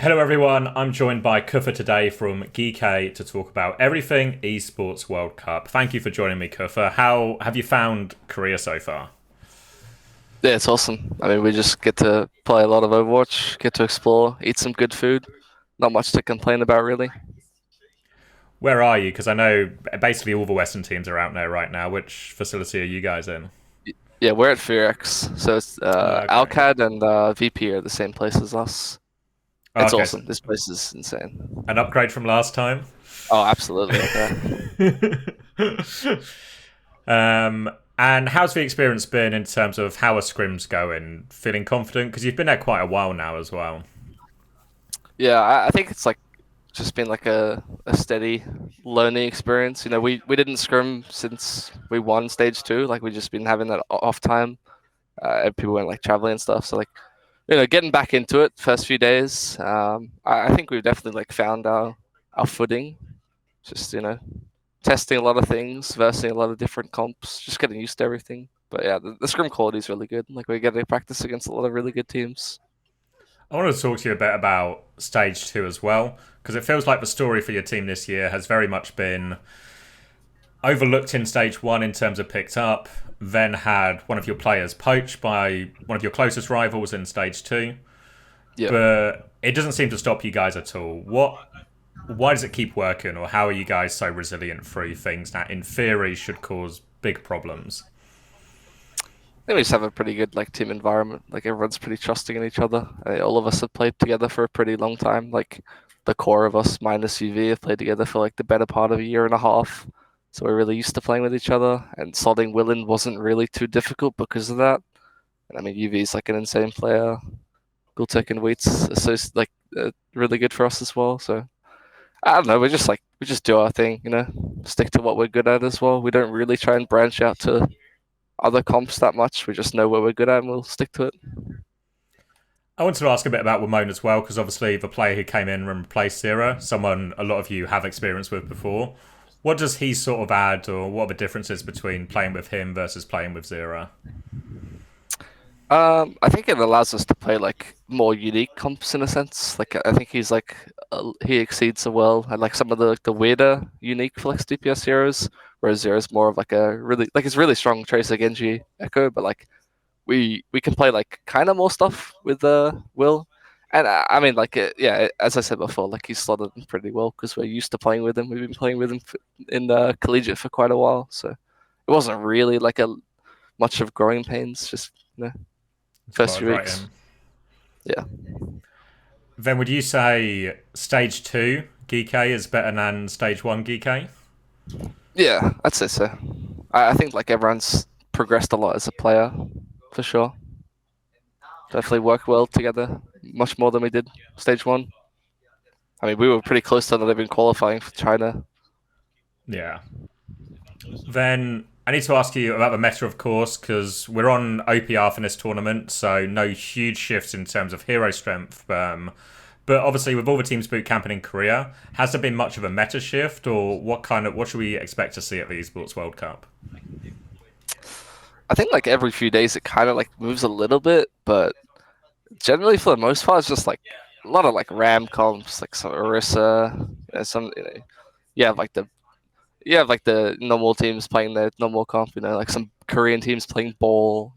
Hello everyone, I'm joined by cuFFa today from Geekay to talk about everything Esports World Cup. Thank you for joining me, cuFFa. How have you found Korea so far? Yeah, it's awesome. I mean, we just get to play a lot of Overwatch, get to explore, eat some good food. Not much to complain about, really. Where are you? Because I know basically all the Western teams are out there right now. Which facility are you guys in? Yeah, we're at Fearx, so it's Okay. Alcad and VP are the same place as us. It's Okay, so awesome. This place is insane. an upgrade from last time. Oh, absolutely. Yeah. um, and how's the experience been in terms of how are scrims going? Feeling confident? Because you've been there quite a while now as well. Yeah, I think it's like just been like a steady learning experience. You know, we didn't scrim since we won stage two. Like we just been having that off time. And people went like traveling and stuff. So like getting back into it first few days. I think we've definitely like found our footing. Just testing a lot of things, versing a lot of different comps, just getting used to everything. But yeah, the scrim quality is really good. Like we get to practice against a lot of really good teams. I want to talk to you a bit about stage two as well, because it feels like the story for your team this year has very much been overlooked in stage one in terms of picked up, then had one of your players poached by one of your closest rivals in stage two. Yeah. But it doesn't seem to stop you guys at all. Why does it keep working, or how are you guys so resilient through things that in theory should cause big problems? I think we just have a pretty good like team environment. Like everyone's pretty trusting in each other. All of us have played together for a pretty long time. Like the core of us minus UV have played together for like the better part of a year and a half. So we're really used to playing with each other. And slotting Willen wasn't really too difficult because of that. And I mean UV is like an insane player. Gultek and Wheat's really good for us as well. So I don't know. We just do our thing. Stick to what we're good at as well. We don't really try and branch out to other comps that much. We just know what we're good at and we'll stick to it. I wanted to ask a bit about WMainone as well, because obviously the player who came in and replaced Zeruhh, someone a lot of you have experience with before. What does he sort of add, or what are the differences between playing with him versus playing with Zeruhh? I think it allows us to play like more unique comps in a sense. Like I think he exceeds so well at like some of the weirder unique flex DPS heroes, whereas Zero's more of like a really like it's really strong Tracer Genji Echo, but like we can play like kind of more stuff with Will. And I mean, as I said before, like he's slotted in pretty well because we're used to playing with him. We've been playing with him in collegiate for quite a while, so it wasn't really like a much of growing pains. Just first Slotted few right weeks. in. Yeah, Then would you say stage two Geekay is better than stage one Geekay? yeah, I'd say so. I think like everyone's progressed a lot as a player, for sure. Definitely work well together, much more than we did stage one. I mean, we were pretty close to not even qualifying for China. Yeah. Then I need to ask you about the meta, of course, because we're on OPR for this tournament, so no huge shifts in terms of hero strength. But obviously, with all the teams boot camping in Korea, has there been much of a meta shift, or what should we expect to see at the Esports World Cup? I think like every few days it kind of like moves a little bit, but generally for the most part, it's just like a lot of like Ram comps, like some Orisa, you have like the normal teams playing their normal comp, like some Korean teams playing ball.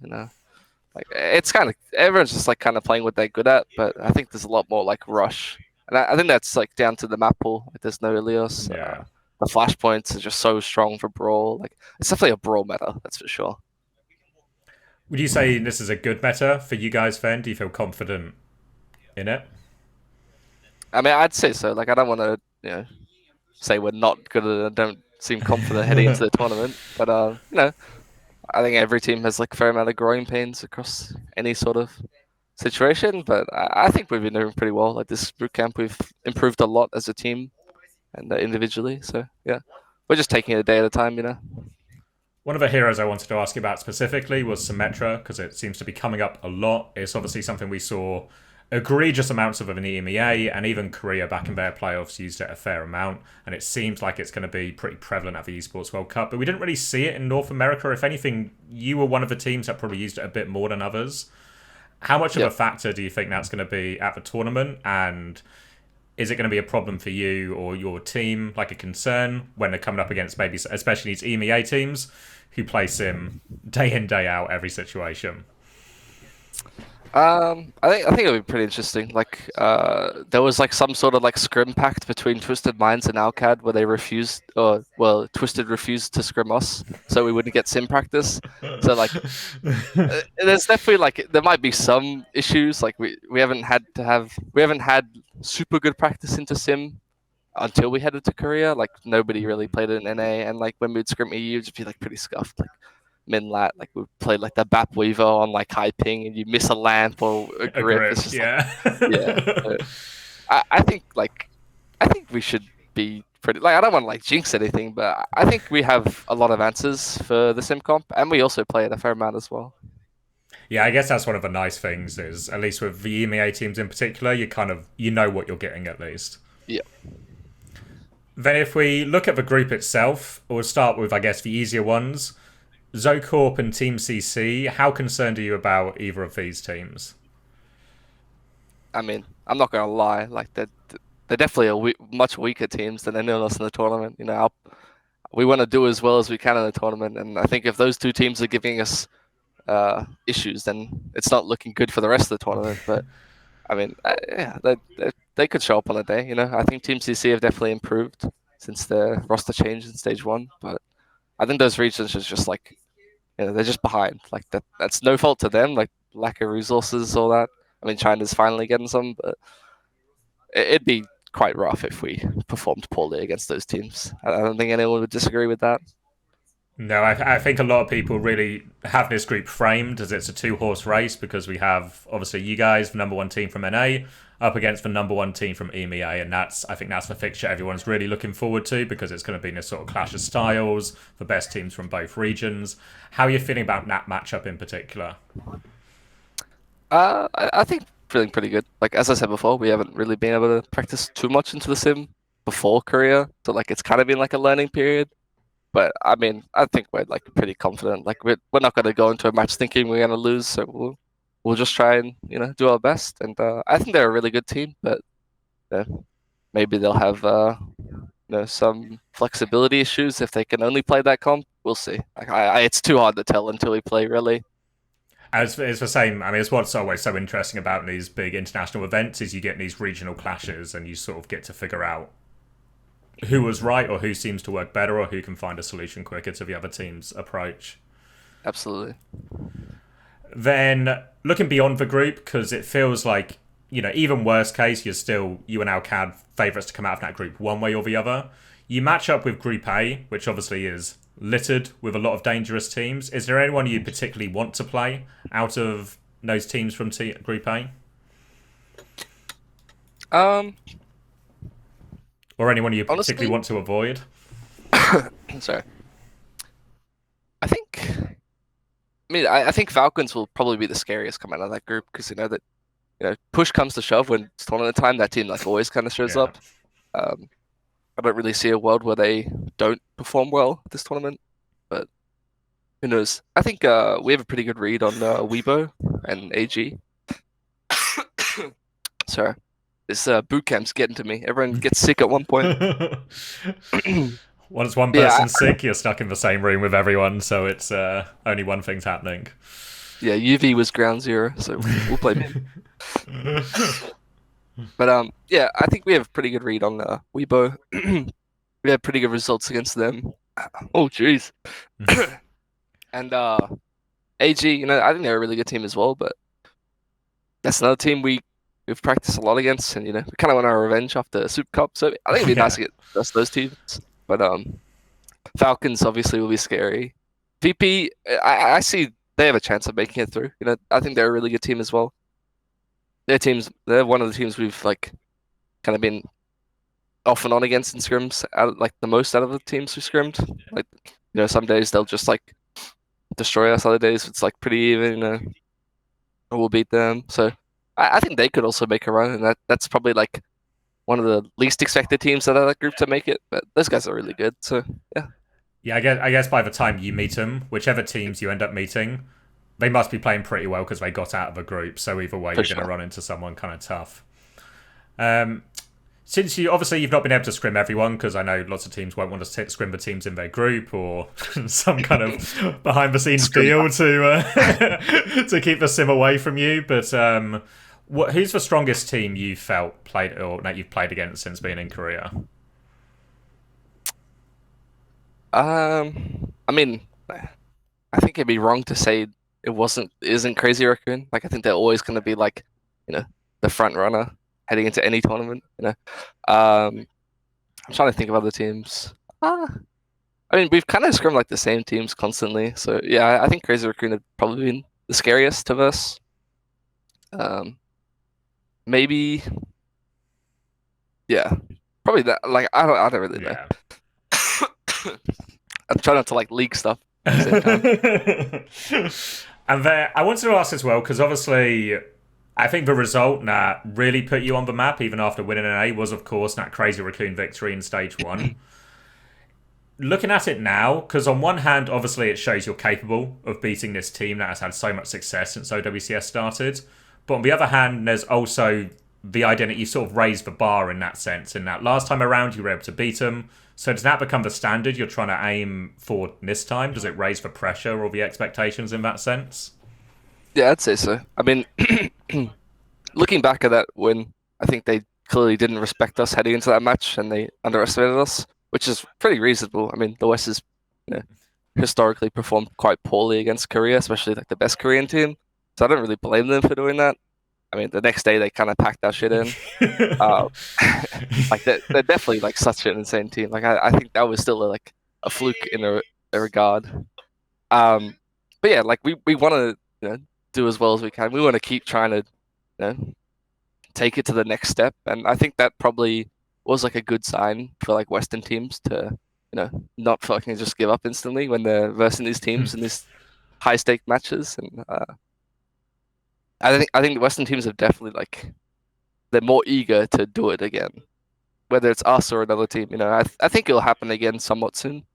Like it's kind of everyone's just like kind of playing what they're good at, but I think there's a lot more like rush, and I think that's like down to the map pool. Like, there's no Ilios. Yeah. The flashpoints are just so strong for brawl. Like it's definitely a brawl meta, that's for sure. Would you say this is a good meta for you guys, then? Do you feel confident in it? I mean, I'd say so. Like I don't want to say we're not good at it. Don't seem confident heading into the tournament, but I think every team has like a fair amount of growing pains across any sort of situation, but I think we've been doing pretty well. Like this boot camp, we've improved a lot as a team and individually. So yeah, we're just taking it a day at a time. One of the heroes I wanted to ask you about specifically was Symmetra, because it seems to be coming up a lot. It's obviously something we saw egregious amounts of in the EMEA, and even Korea back in their playoffs used it a fair amount, and it seems like it's going to be pretty prevalent at the Esports World Cup, but we didn't really see it in North America. If anything, you were one of the teams that probably used it a bit more than others. How much of a Yep. factor do you think that's going to be at the tournament? And is it going to be a problem for you or your team, like a concern when they're coming up against maybe, especially these EMEA teams who play sim day in, day out, every situation? I think it'll be pretty interesting. Like, there was like some sort of like scrim pact between Twisted Minds and Alcad where they refused, or well, Twisted refused to scrim us, so we wouldn't get sim practice. So like, there's definitely like there might be some issues. Like we haven't had super good practice into sim until we headed to Korea. Like nobody really played it in NA, and like when we'd scrim EU, it'd just be like pretty scuffed. Like min lat, like we played like the BAP Weaver on like high ping, and you miss a lamp or a A grip. It's grip, just like yeah. yeah. I think like I think we should be pretty like I don't want to like jinx anything, but I think we have a lot of answers for the sim comp, and we also play it a fair amount as well. Yeah, I guess that's one of the nice things is, at least with the EMEA teams in particular, you know what you're getting at least. Yeah. Then if we look at the group itself, we'll start with, I guess, the easier ones. Zocorp and Team CC, how concerned are you about either of these teams? I mean, I'm not gonna lie, like they're definitely much weaker teams than anyone else in the tournament. You know, we want to do as well as we can in the tournament, and I think if those two teams are giving us issues, then it's not looking good for the rest of the tournament. But I mean, yeah, they could show up on a day. You know, I think Team CC have definitely improved since the roster change in stage one, but I think those regions are just like, you know, they're just behind. Like that's no fault to them, like lack of resources, all that. I mean, China's finally getting some, but it'd be quite rough if we performed poorly against those teams. I don't think anyone would disagree with that. No, I think a lot of people really have this group framed as it's a two-horse race because we have obviously you guys, the number one team from NA, up against the number one team from EMEA, and I think that's the fixture everyone's really looking forward to because it's going to be this sort of clash of styles, the best teams from both regions. How are you feeling about that matchup in particular? I think feeling pretty good. Like as I said before, we haven't really been able to practice too much into the sim before Korea, so like it's kind of been like a learning period. But I mean, I think we're like pretty confident. Like we're not going to go into a match thinking we're going to lose, so we'll just try and do our best. And I think they're a really good team, but uh, maybe they'll have some flexibility issues if they can only play that comp. We'll see. Like it's too hard to tell until we play really. It's the same. I mean, it's what's always so interesting about these big international events is you get these regional clashes and you sort of get to figure out who was right or who seems to work better or who can find a solution quicker to the other team's approach. Absolutely. Then looking beyond the group, because it feels like, even worst case, you and Alcad favourites to come out of that group one way or the other. You match up with Group A, which obviously is littered with a lot of dangerous teams. Is there anyone you particularly want to play out of those teams from Group A? Um, Or anyone you Honestly, particularly want to avoid? sorry. I think. I mean, I think Falcons will probably be the scariest coming out of that group because push comes to shove when it's tournament time. That team like always kind of shows Yeah. up. I don't really see a world where they don't perform well this tournament, but who knows? I think we have a pretty good read on Weibo and AG. Sorry, this boot camp's getting to me. Everyone gets sick at one point. Once one Yeah, person's sick, you're stuck in the same room with everyone, so it's only one thing's happening. yeah. UV was ground zero, so we'll play mid. But yeah, I think we have a pretty good read on Weibo. We had pretty good results against them. Oh, jeez. And AG, I think they're a really good team as well, but that's another team we've practiced a lot against, and we kind of want our revenge after Super Cup. So I think it'd be nice to get just those teams. But Falcons obviously will be scary. VP, I see they have a chance of making it through. I think they're a really good team as well. They're one of the teams we've like kind of been off and on against in scrims, like the most out of the teams we scrimmed. Like, some days they'll just like destroy us. Other days it's like pretty even, and we'll beat them. So I think they could also make a run, and that's probably like one of the least expected teams out of that group to make it. But those guys are really good. So yeah. Yeah, I guess by the time you meet them, whichever teams you end up meeting, they must be playing pretty well because they got out of a group. So either way, For you're going to sure. run into someone kind of tough. Um, since you've not been able to scrim everyone because I know lots of teams won't want to scrim the teams in their group or some kind of behind the scenes Scrim. deal to to keep the sim away from you. But who's the strongest team you felt played or that you've played against since being in Korea? I mean, I think it'd be wrong to say isn't Crazy Raccoon. Like I think they're always going to be like, you know, the front runner heading into any tournament. I'm trying to think of other teams. I mean, we've kind of scrimmed like the same teams constantly. So yeah, I think Crazy Raccoon have probably been the scariest to verse. Um, maybe, yeah, probably that. Like I don't really know. Yeah. I'm trying not to like leak stuff at the same time. And then I wanted to ask as well because obviously I think the result that really put you on the map, even after winning an A, was of course that Crazy Raccoon victory in stage one. Looking at it now, because on one hand, obviously it shows you're capable of beating this team that has had so much success since OWCS started. But on the other hand, there's also the idea that you sort of raised the bar in that sense. In that last time around, you were able to beat them. So does that become the standard you're trying to aim for this time? Does it raise the pressure or the expectations in that sense? Yeah, I'd say so. I mean, looking back at that win, I think they clearly didn't respect us heading into that match, and they underestimated us, which is pretty reasonable. I mean, the West has, you know, historically performed quite poorly against Korea, especially like the best Korean team. So I don't really blame them for doing that. I mean, the next day they kind of packed that shit in. Uh, like they're definitely like such an insane team. Like I think that was still like a fluke in a regard. Um, but yeah, like we want to, do as well as we can. We want to keep trying to, take it to the next step, and I think that probably was like a good sign for like Western teams to, not fucking just give up instantly when they're versing these teams in these high stake matches. And I think the Western teams have definitely like they're more eager to do it again, whether it's us or another team. I think it'll happen again somewhat soon.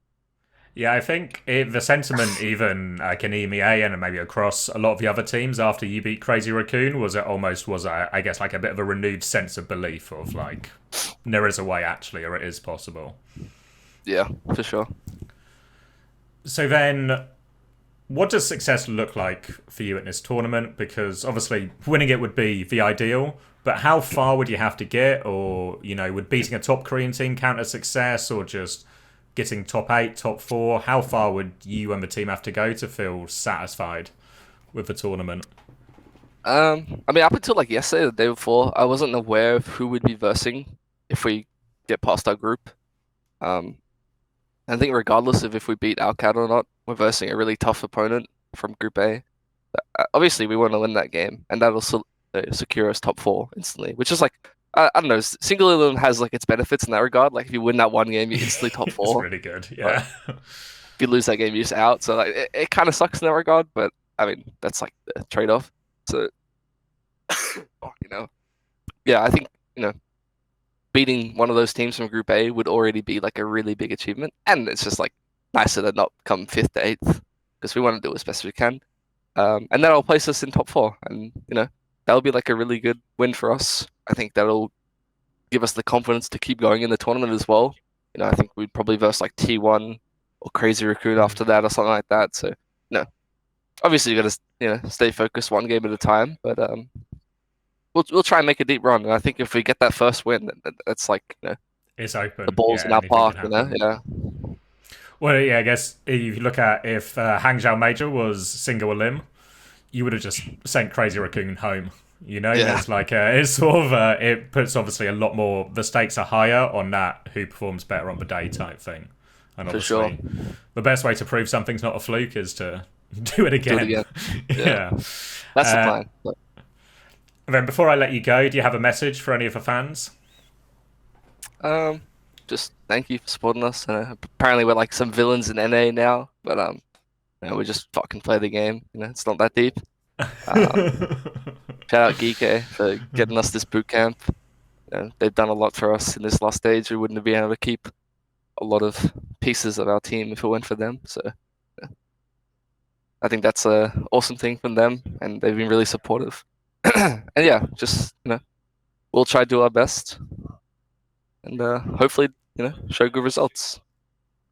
Yeah, I think the sentiment, even like in EMEA and maybe across a lot of the other teams after you beat Crazy Raccoon, was it almost was I guess like a bit of a renewed sense of belief of like there is a way actually, or it is possible. Yeah, for sure. So then, what does success look like for you in this tournament? Because obviously winning it would be the ideal, but how far would you have to get, or would beating a top Korean team count as success, or just getting top 8, top 4? How far would you and the team have to go to feel satisfied with the tournament? I mean, up until like yesterday, the day before, I wasn't aware of who would be versing if we get past our group. Um, I think regardless of if we beat Alcat or not, we're versing a really tough opponent from Group A. Obviously, we want to win that game, and that'll secure us top 4 instantly, which is like, I don't know, single elimination has like its benefits in that regard. Like if you win that one game, you're instantly top It's 4. really good, But yeah. if you lose that game, you're just out. So like it kind of sucks in that regard, but I mean that's like the trade-off. So yeah, I think beating one of those teams from Group A would already be like a really big achievement, and it's just like nicer to not come 5th to 8th because we want to do as best as we can. And that'll place us in top 4, and that'll be like a really good win for us. I think that'll give us the confidence to keep going in the tournament as well. I think we'd probably verse like T1 or Crazy Raccoon after that or something like that. So, obviously you got to stay focused one game at a time, but we'll try and make a deep run. And I think if we get that first win, that's like It's the open. balls Yeah, in our anything can park. happen. Yeah, Well, yeah, I guess if you look at if Hangzhou Major was single elim, you would have just sent Crazy Raccoon home. yeah, There's like it's sort of it puts obviously a lot more. The stakes are higher on that who performs better on the day type thing, and for sure. obviously the best way to prove something's not a fluke is to do it Do it again. again. Yeah. That's the plan. But, And then before I let you go, do you have a message for any of the fans? just thank you for supporting us. Apparently we're like some villains in NA now, but we just fucking play the game. It's not that deep. Shout out Geekay for getting us this boot camp. They've done a lot for us in this last stage. We wouldn't have been able to keep a lot of pieces of our team if it weren't for them. So I think that's a awesome thing from them, and they've been really supportive. And yeah, just we'll try to do our best, and hopefully show good results.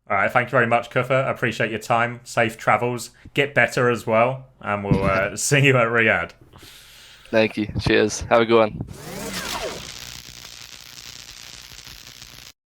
All right, thank you very much, cuFFa. I appreciate your time. Safe travels. Get better as well, and we'll see you at Riyadh. Thank you. Cheers. Have a good one.